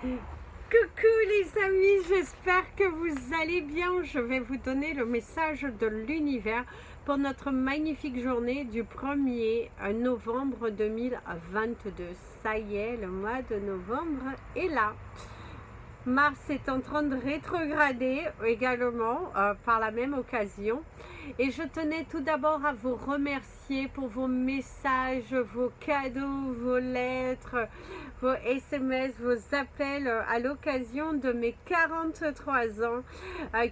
Coucou les amis, j'espère que vous allez bien. Je vais vous donner le message de l'univers pour notre magnifique journée du 1er novembre 2022. Ça y est, le mois de novembre est là. Mars est en train de rétrograder également par la même occasion. Et je tenais tout d'abord à vous remercier pour vos messages, vos cadeaux, vos lettres, vos SMS, vos appels à l'occasion de mes 43 ans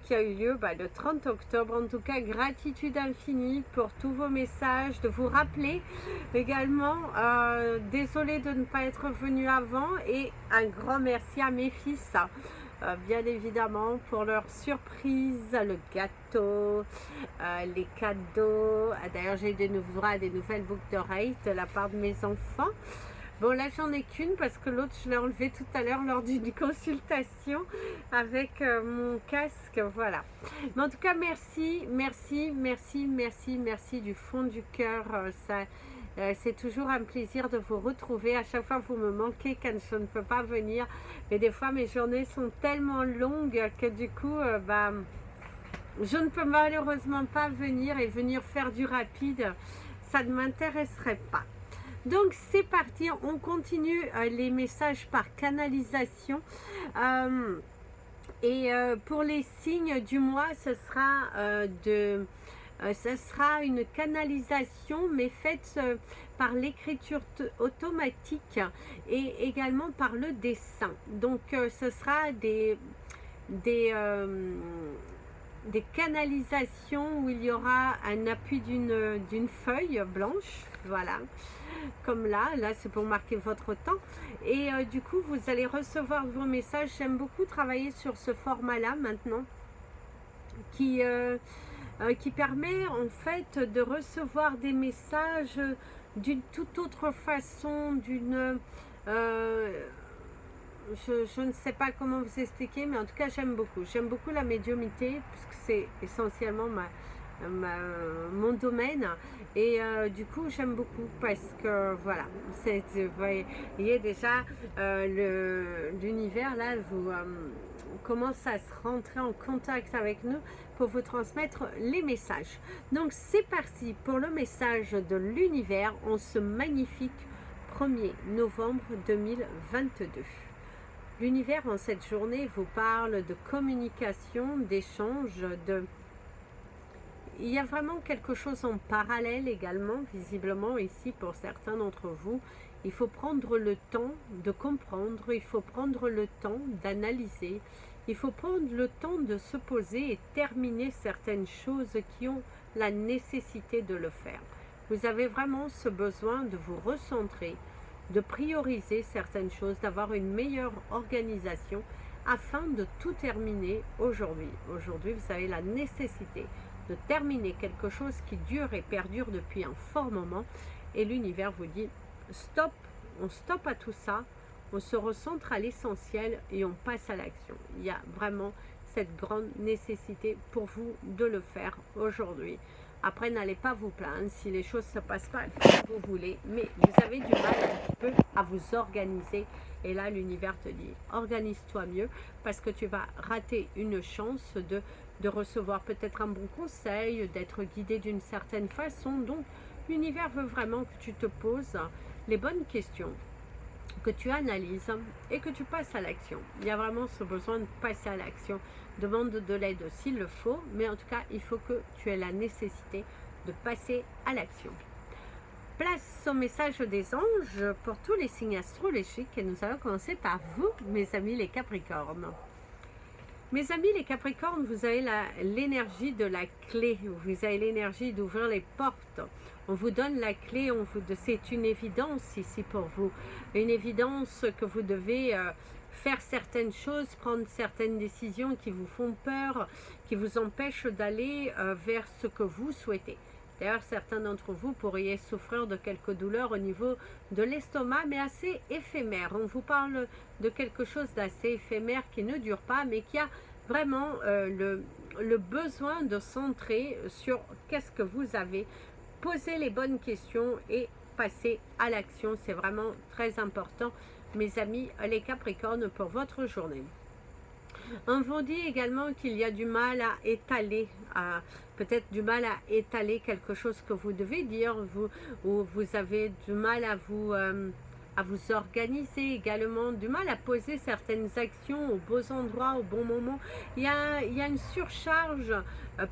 qui a eu lieu le 30 octobre. En tout cas, gratitude infinie pour tous vos messages, de vous rappeler également. Désolée de ne pas être venue avant et un grand merci à mes fils. Bien évidemment pour leur surprise, le gâteau, les cadeaux. D'ailleurs j'ai des nouvelles boucles d'oreilles de la part de mes enfants. Bon là j'en ai qu'une parce que l'autre je l'ai enlevée tout à l'heure lors d'une consultation avec mon casque, voilà. Mais en tout cas merci du fond du cœur. C'est toujours un plaisir de vous retrouver. À chaque fois vous me manquez quand je ne peux pas venir, mais des fois mes journées sont tellement longues que du coup je ne peux malheureusement pas venir, et venir faire du rapide ça ne m'intéresserait pas. Donc c'est parti, on continue les messages par canalisation. Pour les signes du mois, ce sera une canalisation, mais faite par l'écriture automatique et également par le dessin. Donc ce sera des canalisations où il y aura un appui d'une feuille blanche, voilà, comme là c'est pour marquer votre temps. Et du coup vous allez recevoir vos messages. J'aime beaucoup travailler sur ce format là maintenant, qui permet en fait de recevoir des messages d'une toute autre façon, je ne sais pas comment vous expliquer, mais en tout cas j'aime beaucoup la médiumnité, puisque c'est essentiellement mon domaine. Et du coup j'aime beaucoup parce que voilà, vous voyez déjà l'univers là vous commence à se rentrer en contact avec nous pour vous transmettre les messages. Donc c'est parti pour le message de l'univers en ce magnifique 1er novembre 2022. L'univers en cette journée vous parle de communication, d'échange, il y a vraiment quelque chose en parallèle également, visiblement ici pour certains d'entre vous. Il faut prendre le temps de comprendre, il faut prendre le temps d'analyser, il faut prendre le temps de se poser et terminer certaines choses qui ont la nécessité de le faire. Vous avez vraiment ce besoin de vous recentrer, de prioriser certaines choses, d'avoir une meilleure organisation afin de tout terminer aujourd'hui. Aujourd'hui, vous avez la nécessité de terminer quelque chose qui dure et perdure depuis un fort moment, et l'univers vous dit stop, on stoppe à tout ça, on se recentre à l'essentiel et on passe à l'action. Il y a vraiment cette grande nécessité pour vous de le faire aujourd'hui. Après, n'allez pas vous plaindre si les choses ne se passent pas comme vous voulez, mais vous avez du mal un petit peu à vous organiser. Et là, l'univers te dit, organise-toi mieux, parce que tu vas rater une chance de recevoir peut-être un bon conseil, d'être guidé d'une certaine façon. Donc, l'univers veut vraiment que tu te poses les bonnes questions, que tu analyses et que tu passes à l'action. Il y a vraiment ce besoin de passer à l'action. Demande de l'aide s'il le faut, mais en tout cas, il faut que tu aies la nécessité de passer à l'action. Place au message des anges pour tous les signes astrologiques, et nous allons commencer par vous, mes amis les Capricornes. Mes amis les Capricornes, vous avez l'énergie de la clé, vous avez l'énergie d'ouvrir les portes. On vous donne la clé, c'est une évidence ici pour vous. Une évidence que vous devez faire certaines choses, prendre certaines décisions qui vous font peur, qui vous empêchent d'aller vers ce que vous souhaitez. D'ailleurs, certains d'entre vous pourriez souffrir de quelques douleurs au niveau de l'estomac, mais assez éphémères. On vous parle de quelque chose d'assez éphémère qui ne dure pas, mais qui a vraiment le besoin de centrer sur qu'est-ce que vous avez, poser les bonnes questions et passer à l'action. C'est vraiment très important mes amis les Capricornes, pour votre journée. On vous dit également qu'il y a du mal à étaler, peut-être du mal à étaler quelque chose que vous devez dire, ou vous avez du mal à vous organiser également, du mal à poser certaines actions aux beaux endroits, au bon moment. Il y a une surcharge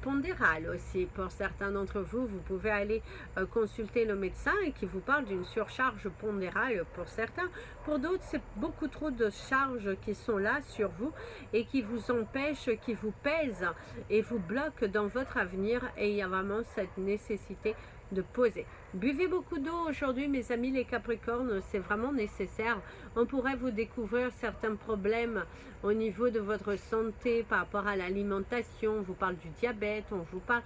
pondérale aussi. Pour certains d'entre vous, vous pouvez aller consulter le médecin et qui vous parle d'une surcharge pondérale pour certains. Pour d'autres, c'est beaucoup trop de charges qui sont là sur vous et qui vous empêchent, qui vous pèsent et vous bloquent dans votre avenir. Et il y a vraiment cette nécessité de poser. Buvez beaucoup d'eau aujourd'hui, mes amis les Capricornes, c'est vraiment nécessaire. On pourrait vous découvrir certains problèmes au niveau de votre santé par rapport à l'alimentation. On vous parle du diabète, on vous parle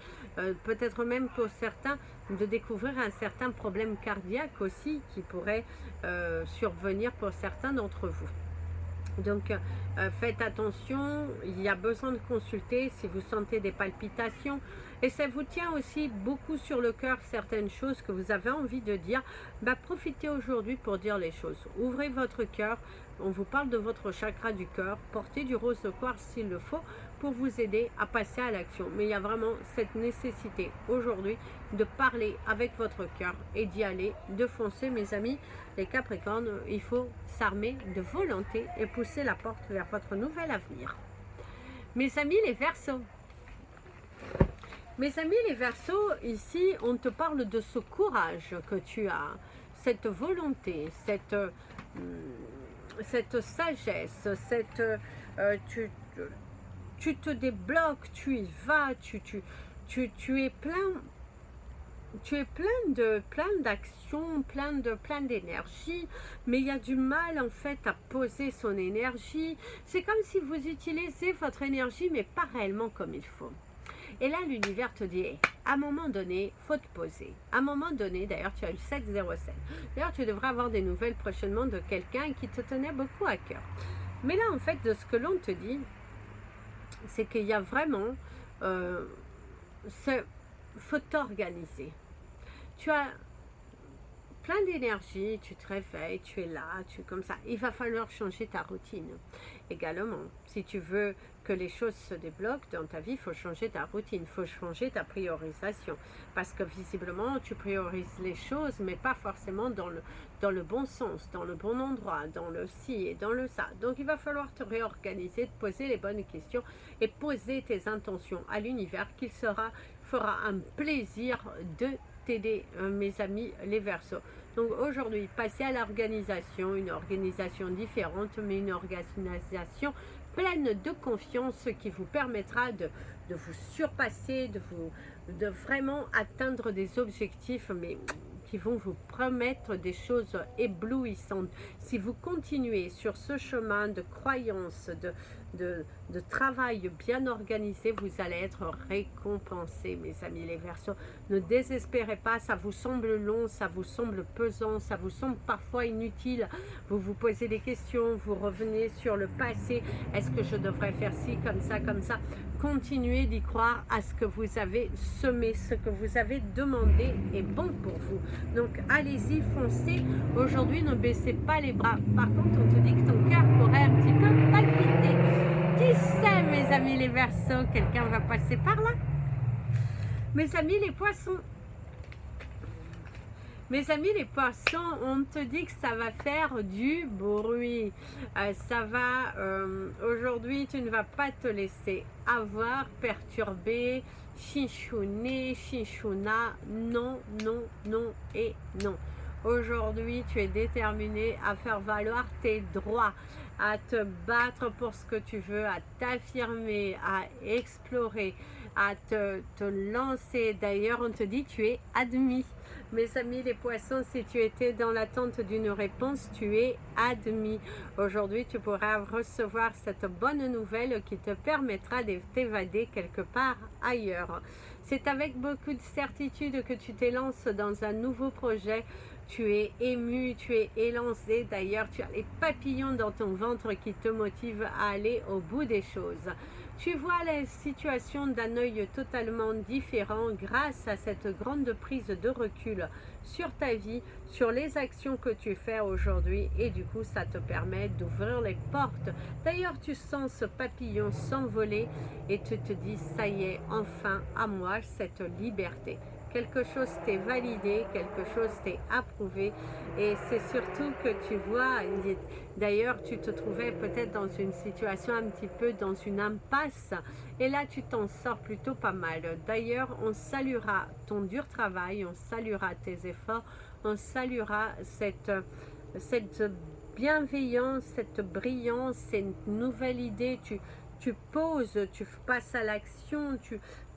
peut-être même pour certains de découvrir un certain problème cardiaque aussi qui pourrait survenir pour certains d'entre vous. Donc, faites attention, il y a besoin de consulter si vous sentez des palpitations. Et ça vous tient aussi beaucoup sur le cœur, certaines choses que vous avez envie de dire. Profitez aujourd'hui pour dire les choses. Ouvrez votre cœur, on vous parle de votre chakra du cœur. Portez du rose de quartz s'il le faut pour vous aider à passer à l'action. Mais il y a vraiment cette nécessité aujourd'hui de parler avec votre cœur et d'y aller, de foncer, mes amis. Les Capricornes, il faut s'armer de volonté et pousser la porte vers votre nouvel avenir. Mes amis les Verseaux. Mes amis les Verseaux, ici, on te parle de ce courage que tu as, cette volonté, cette sagesse, tu te débloques, tu y vas, tu es plein. Tu es plein d'actions, plein d'énergie, mais il y a du mal en fait à poser son énergie. C'est comme si vous utilisez votre énergie, mais pas réellement comme il faut. Et là, l'univers te dit, hey, à un moment donné, il faut te poser. À un moment donné, d'ailleurs, tu as eu 707. D'ailleurs, tu devrais avoir des nouvelles prochainement de quelqu'un qui te tenait beaucoup à cœur. Mais là, en fait, de ce que l'on te dit, c'est qu'il y a vraiment... faut t'organiser. Tu as plein d'énergie, tu te réveilles, tu es là, tu es comme ça. Il va falloir changer ta routine également. Si tu veux que les choses se débloquent dans ta vie, il faut changer ta routine, il faut changer ta priorisation. Parce que visiblement, tu priorises les choses, mais pas forcément dans le bon sens, dans le bon endroit, dans le ci et dans le ça. Donc, il va falloir te réorganiser, te poser les bonnes questions et poser tes intentions à l'univers qu'il fera un plaisir de t'aider, mes amis les Verseaux. Donc aujourd'hui, passez à l'organisation, une organisation différente, mais une organisation pleine de confiance qui vous permettra de vous surpasser, de vraiment atteindre des objectifs, mais qui vont vous promettre des choses éblouissantes. Si vous continuez sur ce chemin de croyance, de travail bien organisé, vous allez être récompensés, mes amis les Verseaux. Ne désespérez pas, ça vous semble long, ça vous semble pesant, ça vous semble parfois inutile. Vous vous posez des questions, vous revenez sur le passé. Est-ce que je devrais faire ci, comme ça, comme ça? Continuez d'y croire à ce que vous avez semé, ce que vous avez demandé est bon pour vous. Donc allez-y, foncez. Aujourd'hui, ne baissez pas les bras. Par contre, on te dit que ton cœur pourrait un petit peu palpiter. Qui sait, mes amis les Verseaux, quelqu'un va passer par là? Mes amis les Poissons. Mes amis les Poissons, on te dit que ça va faire du bruit. Aujourd'hui, tu ne vas pas te laisser avoir, perturber, chichouner, chichouna. Non, non, non et non. Aujourd'hui, tu es déterminé à faire valoir tes droits, à te battre pour ce que tu veux, à t'affirmer, à explorer, à te lancer. D'ailleurs, on te dit que tu es admis. Mes amis les Poissons, si tu étais dans l'attente d'une réponse, tu es admis. Aujourd'hui, tu pourras recevoir cette bonne nouvelle qui te permettra de t'évader quelque part ailleurs. C'est avec beaucoup de certitude que tu t'élances dans un nouveau projet, tu es ému, tu es élancé. D'ailleurs, tu as les papillons dans ton ventre qui te motivent à aller au bout des choses. Tu vois la situation d'un œil totalement différent grâce à cette grande prise de recul sur ta vie, sur les actions que tu fais aujourd'hui, et du coup ça te permet d'ouvrir les portes. D'ailleurs, tu sens ce papillon s'envoler et tu te dis ça y est, enfin à moi cette liberté. Quelque chose t'est validé, quelque chose t'est approuvé, et c'est surtout que tu vois, d'ailleurs tu te trouvais peut-être dans une situation un petit peu dans une impasse, et là tu t'en sors plutôt pas mal. D'ailleurs, on saluera ton dur travail, on saluera tes efforts, on saluera cette bienveillance, cette brillance, cette nouvelle idée. Tu poses, tu passes à l'action,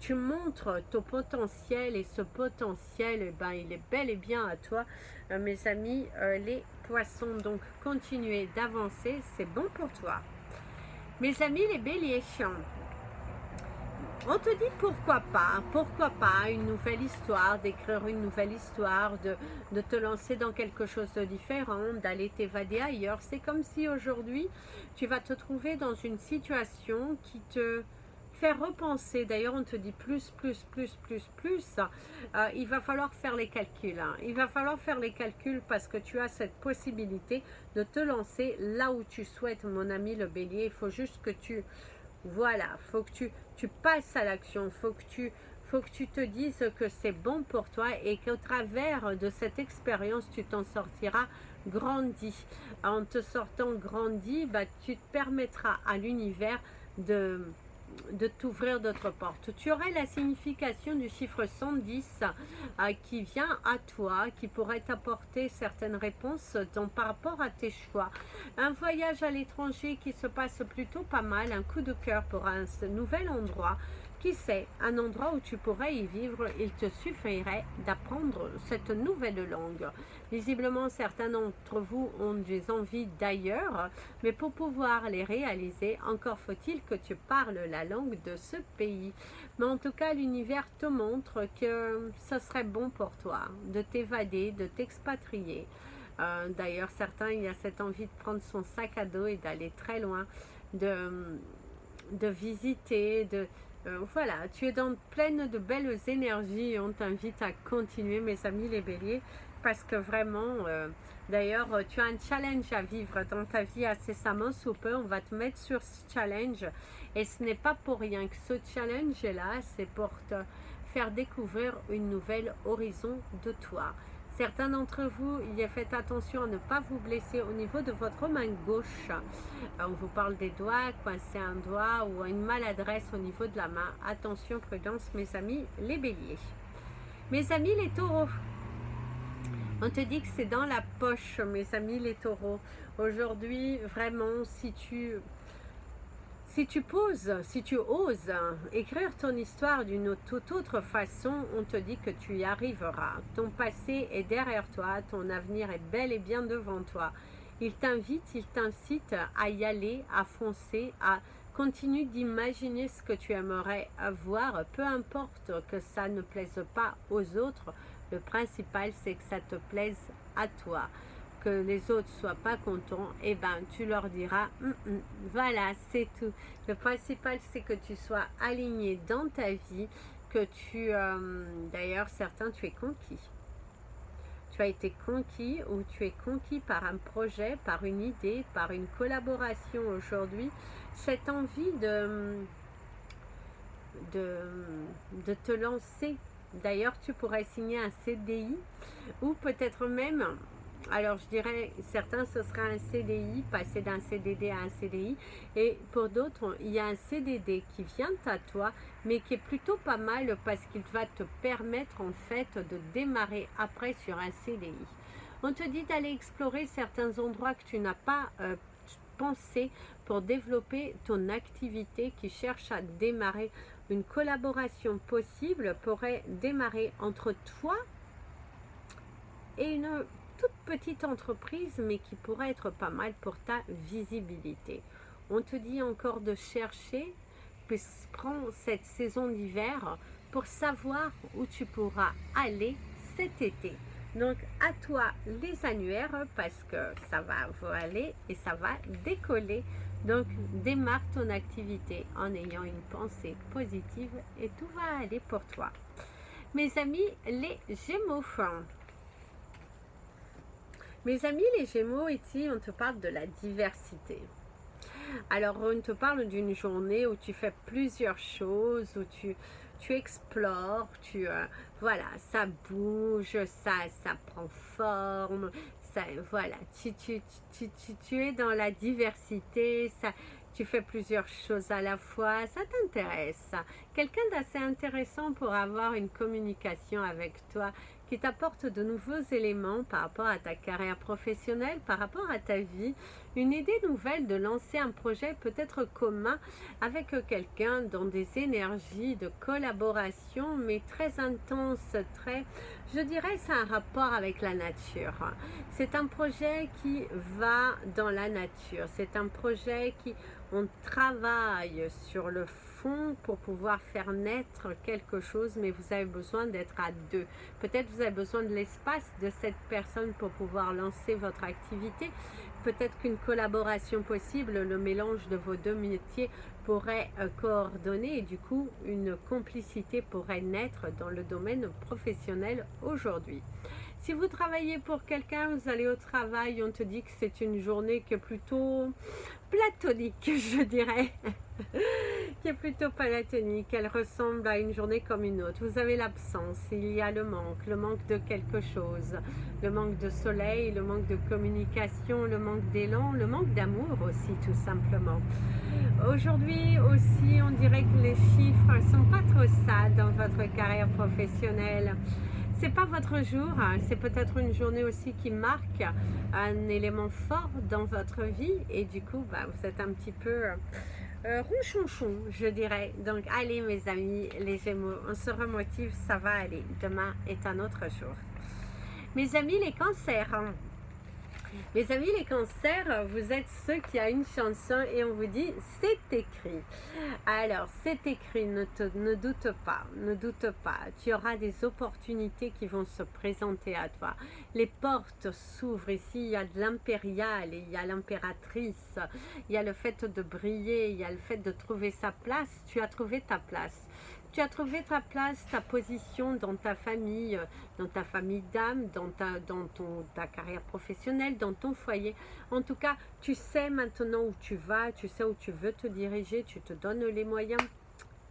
tu montres ton potentiel, et ce potentiel, eh ben, il est bel et bien à toi, mes amis, les poissons. Donc continuez d'avancer, c'est bon pour toi. Mes amis les béliers, on te dit pourquoi pas une nouvelle histoire, d'écrire une nouvelle histoire, de te lancer dans quelque chose de différent, d'aller t'évader ailleurs. C'est comme si aujourd'hui tu vas te trouver dans une situation qui te fait repenser. D'ailleurs, on te dit plus. Il va falloir faire les calculs. Il va falloir faire les calculs parce que tu as cette possibilité de te lancer là où tu souhaites, mon ami le bélier. Il faut juste que voilà, faut que tu passes à l'action, faut que tu te dises que c'est bon pour toi, et qu'au travers de cette expérience, tu t'en sortiras grandi. En te sortant grandi, bah, tu te permettras à l'univers de t'ouvrir d'autres portes. Tu aurais la signification du chiffre 110 qui vient à toi, qui pourrait t'apporter certaines réponses par rapport à tes choix. Un voyage à l'étranger qui se passe plutôt pas mal, un coup de cœur pour un nouvel endroit. Qui sait, un endroit où tu pourrais y vivre, il te suffirait d'apprendre cette nouvelle langue. Visiblement, certains d'entre vous ont des envies d'ailleurs, mais pour pouvoir les réaliser, encore faut-il que tu parles la langue de ce pays. Mais en tout cas, l'univers te montre que ce serait bon pour toi de t'évader, de t'expatrier. D'ailleurs, certains, il y a cette envie de prendre son sac à dos et d'aller très loin, de visiter, voilà, tu es pleine de belles énergies, et on t'invite à continuer, mes amis les béliers, parce que vraiment, d'ailleurs, tu as un challenge à vivre dans ta vie incessamment sous peu. On va te mettre sur ce challenge, et ce n'est pas pour rien que ce challenge est là, c'est pour te faire découvrir une nouvelle horizon de toi. Certains d'entre vous, faites attention à ne pas vous blesser au niveau de votre main gauche. On vous parle des doigts, coincer un doigt ou une maladresse au niveau de la main. Attention, prudence, mes amis les béliers. Mes amis les taureaux, on te dit que c'est dans la poche, mes amis les taureaux. Aujourd'hui, vraiment, si tu oses écrire ton histoire d'une toute autre façon, on te dit que tu y arriveras. Ton passé est derrière toi, ton avenir est bel et bien devant toi. Il t'invite, il t'incite à y aller, à foncer, à continuer d'imaginer ce que tu aimerais avoir, peu importe que ça ne plaise pas aux autres. Le principal, c'est que ça te plaise à toi. Que les autres soient pas contents, et ben tu leur diras voilà, c'est tout. Le principal, c'est que tu sois aligné dans ta vie, que d'ailleurs certains, tu es conquis. Tu as été conquis, ou tu es conquis par un projet, par une idée, par une collaboration aujourd'hui. Cette envie de te lancer. D'ailleurs, tu pourrais signer un CDI, ou peut-être même, alors je dirais, certains ce sera un CDI, passer d'un CDD à un CDI, et pour d'autres il y a un CDD qui vient à toi, mais qui est plutôt pas mal parce qu'il va te permettre en fait de démarrer après sur un CDI. On te dit d'aller explorer certains endroits que tu n'as pas pensé pour développer ton activité qui cherche à démarrer. Une collaboration possible pourrait démarrer entre toi et une toute petite entreprise, mais qui pourrait être pas mal pour ta visibilité. On te dit encore de chercher, puis prends cette saison d'hiver pour savoir où tu pourras aller cet été. Donc à toi les annuaires parce que ça va voler et ça va décoller. Donc démarre ton activité en ayant une pensée positive et tout va aller pour toi. Mes amis les Gémeaux. Mes amis les Gémeaux, ici on te parle de la diversité. Alors on te parle d'une journée où tu fais plusieurs choses, où tu explores, voilà, ça bouge, ça prend forme, ça, voilà, tu es dans la diversité, tu fais plusieurs choses à la fois, ça t'intéresse. Quelqu'un d'assez intéressant pour avoir une communication avec toi qui t'apporte de nouveaux éléments par rapport à ta carrière professionnelle, par rapport à ta vie, une idée nouvelle de lancer un projet peut-être commun avec quelqu'un dans des énergies de collaboration, mais très intenses, je dirais, c'est un rapport avec la nature. C'est un projet qui va dans la nature, c'est un projet qui, on travaille sur le fond pour pouvoir faire naître quelque chose, mais vous avez besoin d'être à deux. Peut-être vous avez besoin de l'espace de cette personne pour pouvoir lancer votre activité. Peut-être qu'une collaboration possible, le mélange de vos deux métiers pourrait coordonner et du coup une complicité pourrait naître dans le domaine professionnel aujourd'hui. Si vous travaillez pour quelqu'un, vous allez au travail, on te dit que c'est une journée qui est plutôt platonique, je dirais, qui est plutôt platonique. Elle ressemble à une journée comme une autre. Vous avez l'absence, il y a le manque de quelque chose, le manque de soleil, le manque de communication, le manque d'élan, le manque d'amour aussi, tout simplement. Aujourd'hui aussi, on dirait que les chiffres ne sont pas trop ça dans votre carrière professionnelle. C'est pas votre jour, c'est peut-être une journée aussi qui marque un élément fort dans votre vie et du coup vous êtes un petit peu ronchonchon, je dirais. Donc allez mes amis les Gémeaux, on se remotive, ça va aller, demain est un autre jour. Mes amis les Cancers, mes amis les Cancers, vous êtes ceux qui ont une chanson et on vous dit c'est écrit. Alors c'est écrit, ne doute pas, ne doute pas. Tu auras des opportunités qui vont se présenter à toi. Les portes s'ouvrent ici, il y a de l'impérial, il y a l'impératrice, il y a le fait de briller, il y a le fait de trouver sa place. Tu as trouvé ta place. Tu as trouvé ta place, ta position dans ta famille d'âme, dans ta carrière professionnelle, dans ton foyer. En tout cas, tu sais maintenant où tu vas, tu sais où tu veux te diriger, tu te donnes les moyens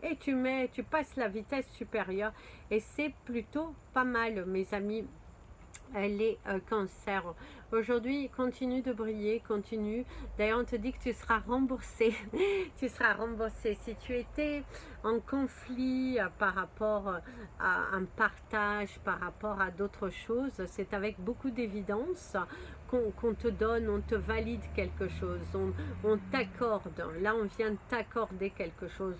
et tu passes la vitesse supérieure. Et c'est plutôt pas mal, mes amis. Les cancers. Aujourd'hui, continue de briller, continue. D'ailleurs, on te dit que tu seras remboursé. Tu seras remboursé. Si tu étais en conflit par rapport à un partage, par rapport à d'autres choses, c'est avec beaucoup d'évidence qu'on te donne, on te valide quelque chose, on t'accorde. Là, on vient de t'accorder quelque chose.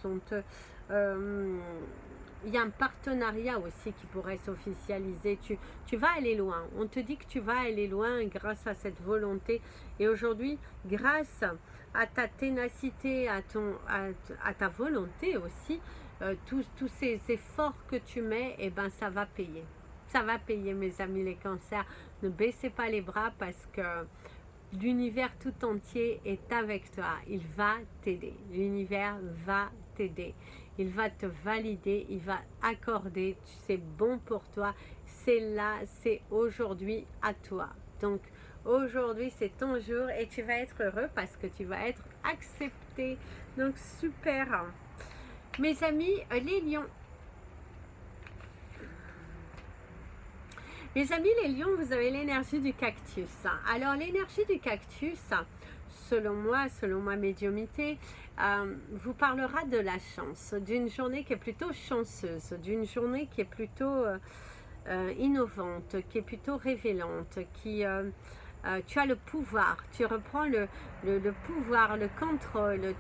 Il y a un partenariat aussi qui pourrait s'officialiser. Tu vas aller loin. On te dit que tu vas aller loin grâce à cette volonté. Et aujourd'hui, grâce à ta ténacité, à ta volonté aussi, tous ces efforts que tu mets, eh ben, ça va payer. Ça va payer, mes amis les Cancers. Ne baissez pas les bras parce que l'univers tout entier est avec toi. Il va t'aider. L'univers va t'aider. Il va te valider, il va accorder, c'est bon pour toi, c'est là, c'est aujourd'hui à toi. Donc aujourd'hui c'est ton jour et tu vas être heureux parce que tu vas être accepté. Donc super. Mes amis les lions. Mes amis les lions, vous avez l'énergie du cactus. Alors l'énergie du cactus, selon moi, selon ma médiumnité, vous parlera de la chance, d'une journée qui est plutôt chanceuse, d'une journée qui est plutôt innovante, qui est plutôt révélante, tu as le pouvoir, tu reprends le pouvoir, le contrôle,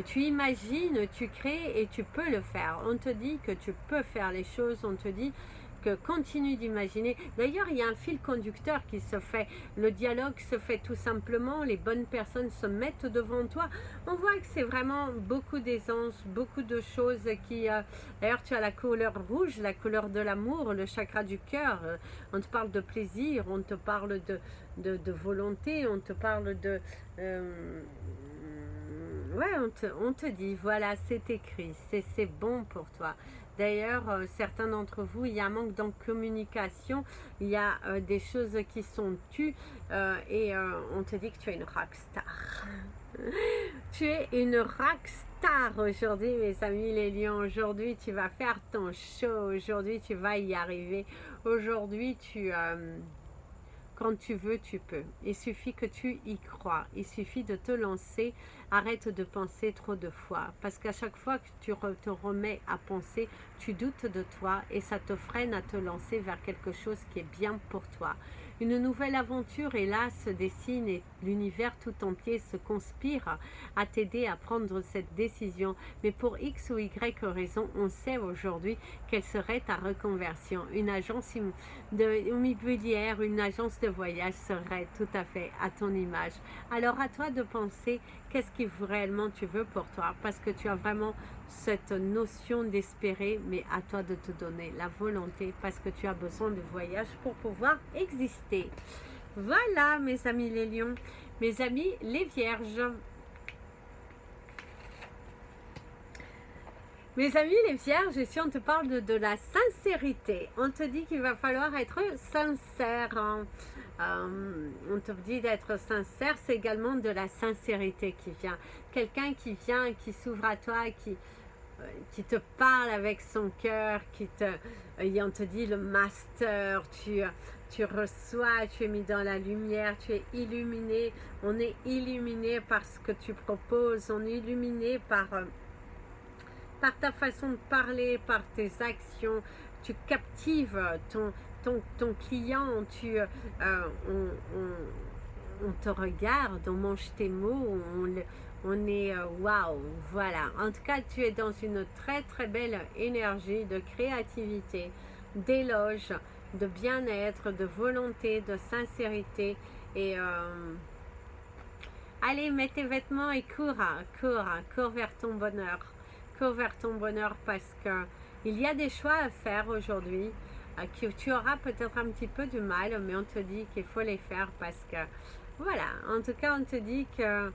tu imagines, tu crées et tu peux le faire. On te dit que tu peux faire les choses, on te dit que continue d'imaginer. D'ailleurs, il y a un fil conducteur qui se fait. Le dialogue se fait tout simplement. Les bonnes personnes se mettent devant toi. On voit que c'est vraiment beaucoup d'aisance, beaucoup de choses qui... D'ailleurs, tu as la couleur rouge, la couleur de l'amour, le chakra du cœur. On te parle de plaisir, on te parle de volonté, on te parle de... ouais, on te dit, voilà, c'est écrit, c'est bon pour toi. D'ailleurs, certains d'entre vous, il y a un manque de communication, il y a des choses qui sont tues et on te dit que tu es une rockstar. Tu es une rockstar aujourd'hui, mes amis les lions. Aujourd'hui, tu vas faire ton show. Aujourd'hui, tu vas y arriver. Aujourd'hui, quand tu veux, tu peux. Il suffit que tu y crois. Il suffit de te lancer. Arrête de penser trop de fois. Parce qu'à chaque fois que tu te remets à penser, tu doutes de toi et ça te freine à te lancer vers quelque chose qui est bien pour toi. Une nouvelle aventure, hélas, se dessine et l'univers tout entier se conspire à t'aider à prendre cette décision. Mais pour X ou Y raison, on sait aujourd'hui quelle serait ta reconversion. Une agence immobilière, une agence de voyage serait tout à fait à ton image. Alors à toi de penser qu'est-ce que réellement tu veux pour toi, parce que tu as vraiment cette notion d'espérer, mais à toi de te donner la volonté, parce que tu as besoin de voyage pour pouvoir exister. Voilà, mes amis les lions, mes amis les vierges. Mes amis les vierges, ici on te parle de la sincérité. On te dit qu'il va falloir être sincère. Hein. On te dit d'être sincère, c'est également de la sincérité qui vient. Quelqu'un qui vient, qui s'ouvre à toi, qui te parle avec son cœur, on te dit le master, tu reçois, tu es mis dans la lumière, tu es illuminé. On est illuminé par ce que tu proposes, on est illuminé par ta façon de parler, par tes actions. Tu captives ton client, on te regarde, on mange tes mots, on est waouh, voilà. En tout cas, tu es dans une très très belle énergie de créativité, d'éloge, de bien-être, de volonté, de sincérité. Et allez, mets tes vêtements et cours vers ton bonheur. Cours vers ton bonheur parce que il y a des choix à faire aujourd'hui. Que tu auras peut-être un petit peu de mal, mais on te dit qu'il faut les faire parce que, voilà, en tout cas, on te dit que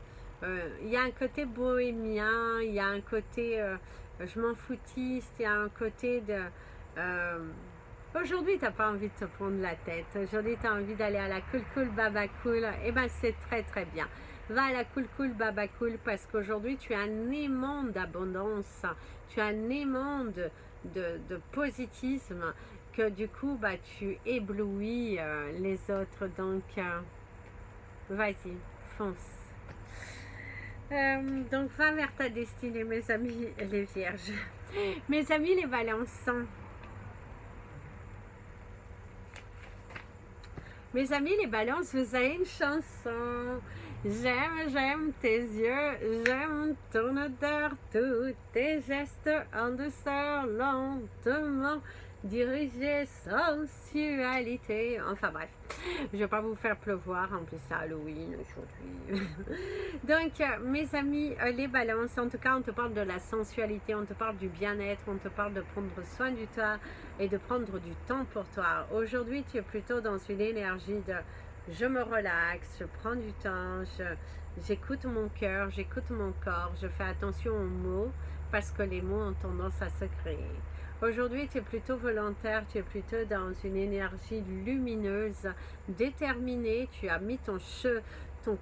il y a un côté bohémien, il y a un côté je m'en foutiste, il y a un côté de... aujourd'hui, tu n'as pas envie de te prendre la tête. Aujourd'hui, tu as envie d'aller à la cool baba cool. Et ben c'est très très bien. Va à la cool baba cool parce qu'aujourd'hui, tu as un aimant d'abondance. Tu as un aimant de positivisme que du coup, bah, tu éblouis les autres. Donc, vas-y, fonce. Donc, va vers ta destinée, mes amis les vierges. Mes amis les balances. Mes amis les balances, vous avez une chanson. J'aime tes yeux, j'aime ton odeur, tous tes gestes en douceur, lentement, dirigés, sensualité. Enfin bref, je ne vais pas vous faire pleuvoir, en plus c'est Halloween aujourd'hui. Donc mes amis les balances, en tout cas on te parle de la sensualité, on te parle du bien-être, on te parle de prendre soin de toi et de prendre du temps pour toi. Aujourd'hui tu es plutôt dans une énergie de je me relaxe, je prends du temps, j'écoute mon cœur, j'écoute mon corps, je fais attention aux mots parce que les mots ont tendance à se créer. Aujourd'hui, tu es plutôt volontaire, tu es plutôt dans une énergie lumineuse, déterminée, tu as mis ton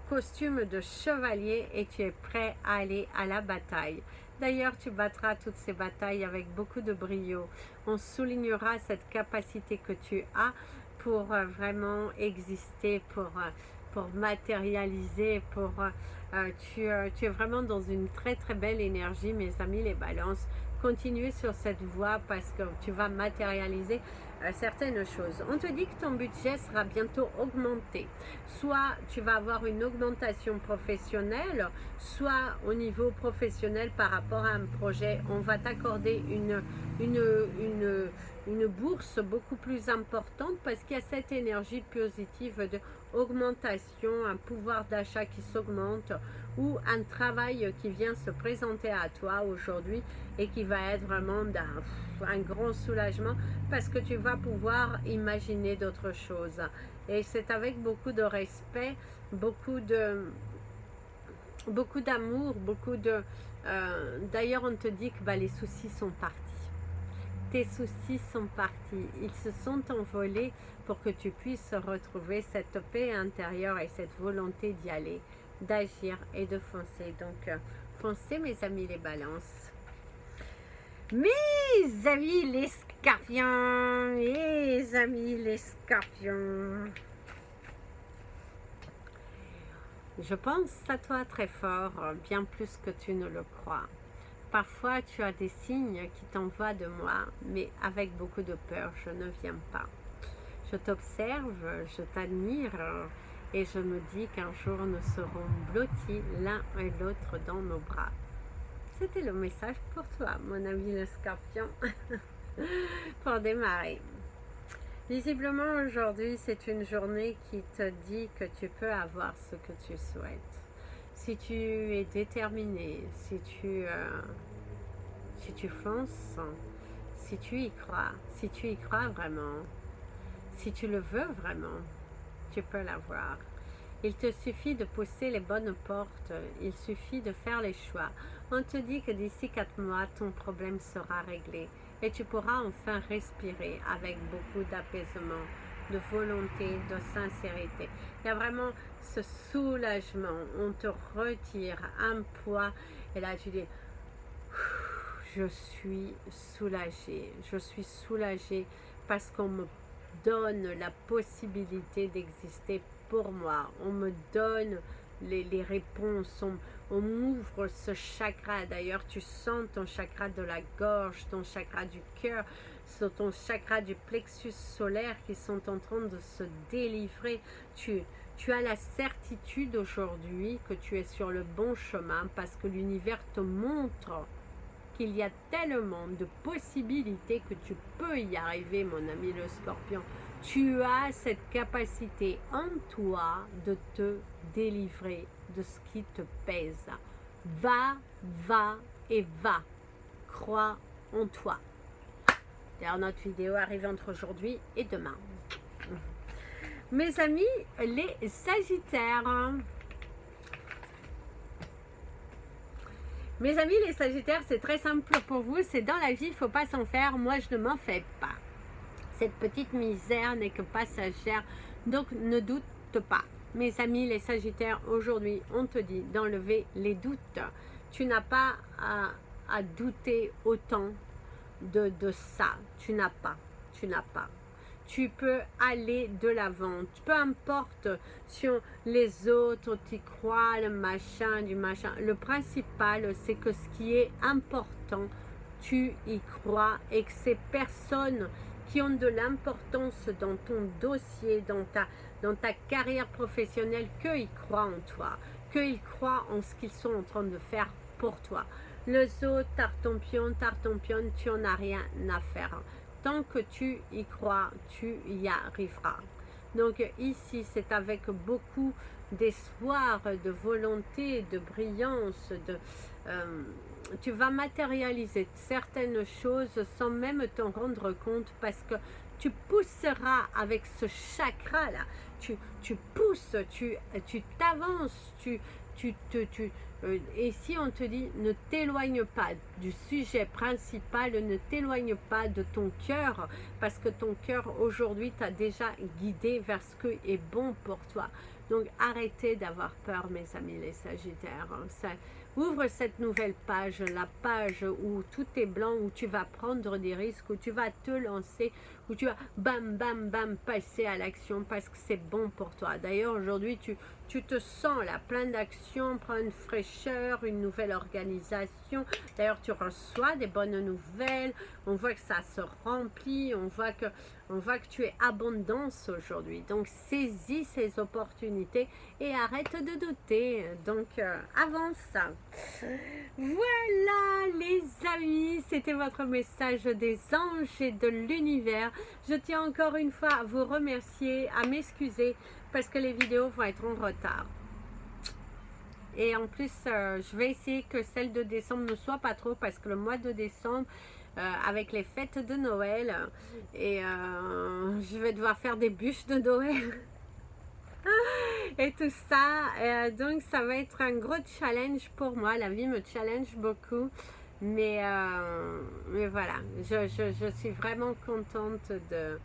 costume de chevalier et tu es prêt à aller à la bataille. D'ailleurs, tu battras toutes ces batailles avec beaucoup de brio. On soulignera cette capacité que tu as pour vraiment exister, pour matérialiser, tu es vraiment dans une très très belle énergie, mes amis les balances. Continuez sur cette voie parce que tu vas matérialiser. certaines choses. On te dit que ton budget sera bientôt augmenté. Soit tu vas avoir une augmentation professionnelle, soit au niveau professionnel par rapport à un projet, on va t'accorder une bourse beaucoup plus importante parce qu'il y a cette énergie positive de augmentation, un pouvoir d'achat qui s'augmente ou un travail qui vient se présenter à toi aujourd'hui et qui va être vraiment un grand soulagement parce que tu vas pouvoir imaginer d'autres choses. Et c'est avec beaucoup de respect, beaucoup d'amour, d'ailleurs, on te dit que les soucis sont partis. Tes soucis sont partis. Ils se sont envolés pour que tu puisses retrouver cette paix intérieure et cette volonté d'y aller, d'agir et de foncer. Donc, foncez mes amis les balances. Mes amis les scorpions, mes amis les scorpions. Je pense à toi très fort, bien plus que tu ne le crois. Parfois, tu as des signes qui t'envoient de moi, mais avec beaucoup de peur, je ne viens pas. Je t'observe, je t'admire et je me dis qu'un jour nous serons blottis l'un et l'autre dans nos bras. C'était le message pour toi, mon ami le scorpion, pour démarrer. Visiblement, aujourd'hui, c'est une journée qui te dit que tu peux avoir ce que tu souhaites. Si tu es déterminé, si tu fonces, si tu y crois vraiment, si tu le veux vraiment, tu peux l'avoir. Il te suffit de pousser les bonnes portes, il suffit de faire les choix. On te dit que d'ici 4 mois, ton problème sera réglé et tu pourras enfin respirer avec beaucoup d'apaisement, de volonté, de sincérité. Il y a vraiment ce soulagement, on te retire un poids et là tu dis je suis soulagée parce qu'on me donne la possibilité d'exister pour moi, on me donne les réponses, on m'ouvre ce chakra. D'ailleurs, tu sens ton chakra de la gorge, ton chakra du cœur, ton chakra du plexus solaire qui sont en train de se délivrer. Tu as la certitude aujourd'hui que tu es sur le bon chemin parce que l'univers te montre qu'il y a tellement de possibilités que tu peux y arriver, mon ami le scorpion. Tu as cette capacité en toi de te délivrer de ce qui te pèse. Va et va. Crois en toi. D'ailleurs, notre vidéo arrive entre aujourd'hui et demain. Mes amis, les Sagittaires. Mes amis, les Sagittaires, c'est très simple pour vous. C'est dans la vie, il ne faut pas s'en faire. Moi, je ne m'en fais pas. Cette petite misère n'est que passagère, donc ne doute pas. Mes amis les Sagittaires, aujourd'hui, on te dit d'enlever les doutes. Tu n'as pas à douter autant de ça. Tu n'as pas. Tu peux aller de l'avant. Peu importe sur les autres, tu crois, le machin, du machin. Le principal, c'est que ce qui est important, tu y crois et que ces personnes qui ont de l'importance dans ton dossier, dans ta carrière professionnelle, qu'ils croient en toi, qu'ils croient en ce qu'ils sont en train de faire pour toi. Les autres, tartempion, tu n'en as rien à faire. Tant que tu y crois, tu y arriveras. Donc ici, c'est avec beaucoup d'espoir, de volonté, de brillance, tu vas matérialiser certaines choses sans même t'en rendre compte parce que tu pousseras avec ce chakra-là. Tu pousses, tu t'avances, et si on te dit ne t'éloigne pas du sujet principal, ne t'éloigne pas de ton cœur, parce que ton cœur aujourd'hui t'a déjà guidé vers ce qui est bon pour toi. Donc arrêtez d'avoir peur, mes amis les Sagittaires. Ouvre cette nouvelle page, la page où tout est blanc, où tu vas prendre des risques, où tu vas te lancer, où tu vas bam, bam, bam, passer à l'action parce que c'est bon pour toi. D'ailleurs, aujourd'hui, tu te sens là, plein d'actions, plein de fraîcheur, une nouvelle organisation. D'ailleurs, tu reçois des bonnes nouvelles. On voit que ça se remplit. On voit que tu es abondance aujourd'hui. Donc, saisis ces opportunités et arrête de douter. Donc, avance. Voilà les amis, c'était votre message des anges et de l'univers. Je tiens encore une fois à vous remercier, à m'excuser parce que les vidéos vont être en retard. Et en plus, je vais essayer que celle de décembre ne soit pas trop parce que le mois de décembre, avec les fêtes de Noël, et je vais devoir faire des bûches de Noël. Et tout ça, donc ça va être un gros challenge pour moi. La vie me challenge beaucoup, mais voilà, je suis vraiment contente de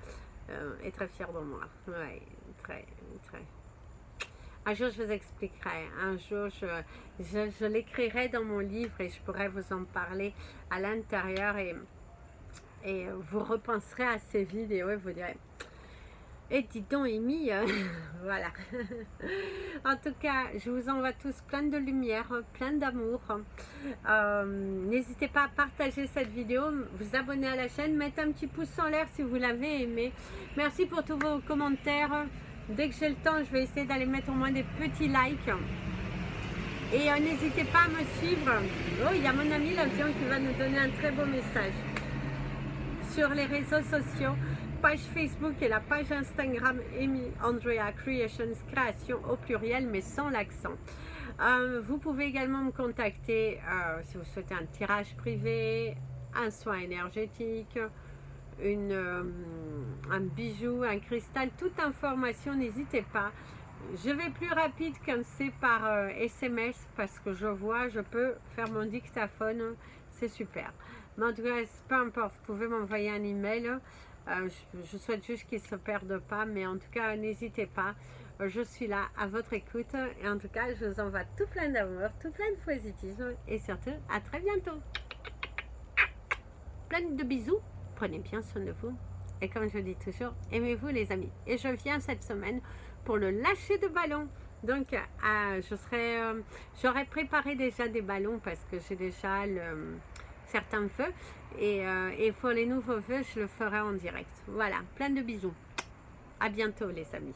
et très fière de moi. Ouais, très. Un jour je vous expliquerai, un jour je l'écrirai dans mon livre et je pourrai vous en parler à l'intérieur, et vous repenserez à ces vidéos et vous direz: et dis donc Amy, voilà. En tout cas, je vous envoie tous plein de lumière, plein d'amour. N'hésitez pas à partager cette vidéo, vous abonner à la chaîne, mettre un petit pouce en l'air si vous l'avez aimé. Merci pour tous vos commentaires. Dès que j'ai le temps, je vais essayer d'aller mettre au moins des petits likes. Et n'hésitez pas à me suivre. Oh, il y a mon ami l'avion qui va nous donner un très beau message. Sur les réseaux sociaux, page Facebook et la page Instagram Amy Andrea Creations, création au pluriel mais sans l'accent. Vous pouvez également me contacter si vous souhaitez un tirage privé, un soin énergétique, un bijou, un cristal, toute information, n'hésitez pas. Je vais plus rapide comme c'est par SMS parce que je peux faire mon dictaphone, c'est super. Mais en tout cas, peu importe, vous pouvez m'envoyer un email. Je souhaite juste qu'ils ne se perdent pas, mais en tout cas, n'hésitez pas. Je suis là à votre écoute. Et en tout cas, je vous envoie tout plein d'amour, tout plein de positivisme. Et surtout, à très bientôt. Plein de bisous. Prenez bien soin de vous. Et comme je dis toujours, aimez-vous les amis. Et je viens cette semaine pour le lâcher de ballon. Donc, j'aurais préparé déjà des ballons parce que j'ai déjà certains vœux. Et pour les nouveaux vœux, je le ferai en direct. Voilà, plein de bisous. À bientôt les amis.